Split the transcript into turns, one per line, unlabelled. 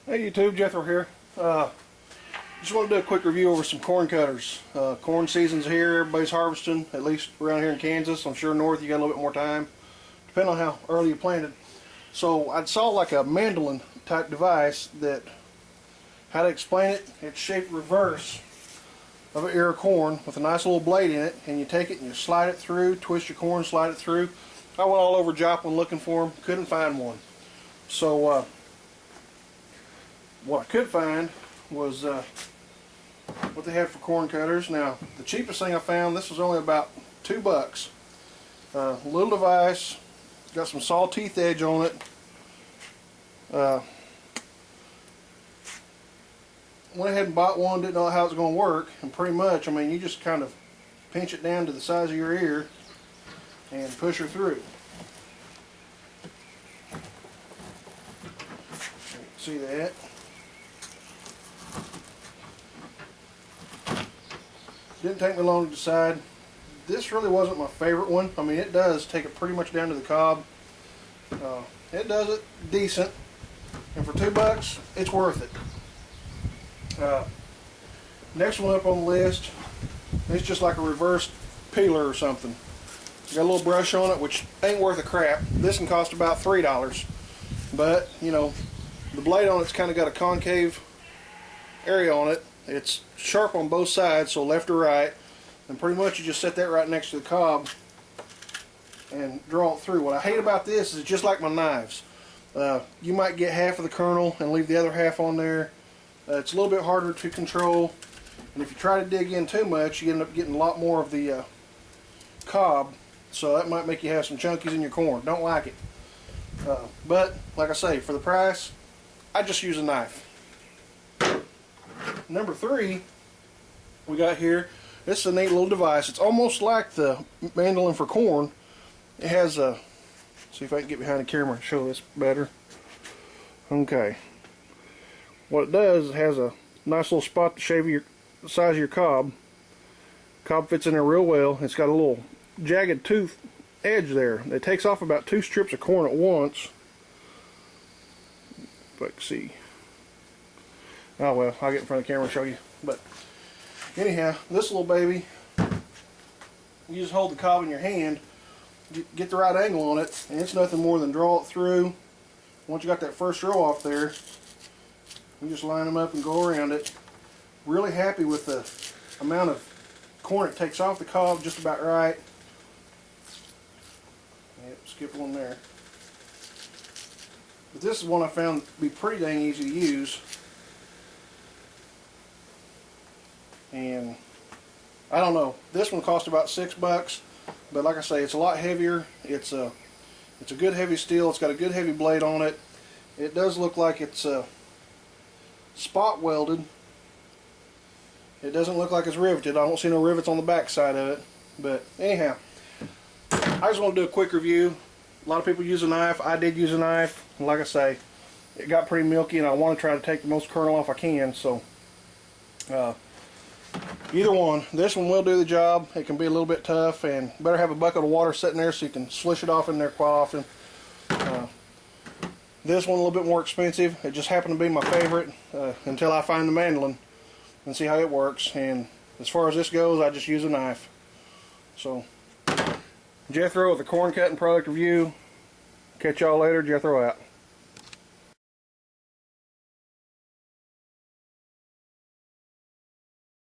Hey YouTube, Jethro here. Just want to do a quick review over some corn cutters. Corn season's here, everybody's harvesting, at least around here in Kansas. I'm sure north you got a little bit more time, depending on how early you planted. So I saw like a mandolin type device that, how to explain it, it's shaped reverse of an ear of corn with a nice little blade in it, and you take it and you slide it through, twist your corn, slide it through. I went all over Joplin looking for them, couldn't find one. So what I could find was what they had for corn cutters. Now, the cheapest thing I found, this was only about $2. Little device, got some saw teeth edge on it. Went ahead and bought one, didn't know how it was going to work, and pretty much, I mean, you just kind of pinch it down to the size of your ear and push her through. See that? Didn't take me long to decide. This really wasn't my favorite one. I mean, it does take it pretty much down to the cob. It does it decent, and for $2, it's worth it. Next one up on the list, it's just like a reverse peeler or something. Got a little brush on it, which ain't worth a crap. This can cost about $3, but you know, the blade on it's kind of got a concave area on it. It's sharp on both sides, so left or right, and pretty much you just set that right next to the cob and draw it through. What I hate about this is just like my knives. You might get half of the kernel and leave the other half on there. It's a little bit harder to control, and if you try to dig in too much, you end up getting a lot more of the cob, so that might make you have some chunkies in your corn. Don't like it. But like I say, for the price, I just use a knife. Number 3 we got here, this is a neat little device. It's almost like the mandolin for corn. It has a, see if I can get behind the camera and show this better. Okay, what it does is it has a nice little spot to shave the size of your cob. Cob fits in there real well. It's got a little jagged tooth edge there. It takes off about 2 strips of corn at once. If I can see. Oh well, I'll get in front of the camera and show you. But anyhow, this little baby, you just hold the cob in your hand, get the right angle on it, and it's nothing more than draw it through. Once you got that first row off there, you just line them up and go around it. Really happy with the amount of corn it takes off the cob, just about right. Yep, skip one there. But this is one I found to be pretty dang easy to use. And I don't know, this one cost about $6, but like I say, it's a lot heavier. It's a good heavy steel. It's got a good heavy blade on it. It does look like it's spot welded. It doesn't look like it's riveted. I don't see no rivets on the back side of it. But anyhow, I just want to do a quick review. A lot of people use a knife. I did use a knife. And like I say, it got pretty milky, and I want to try to take the most kernel off I can. So either one. This one will do the job. It can be a little bit tough, and better have a bucket of water sitting there so you can swish it off in there quite often. This one a little bit more expensive. It just happened to be my favorite until I find the mandolin and see how it works. And as far as this goes, I just use a knife. So Jethro with the corn cutting product review. Catch y'all later. Jethro out.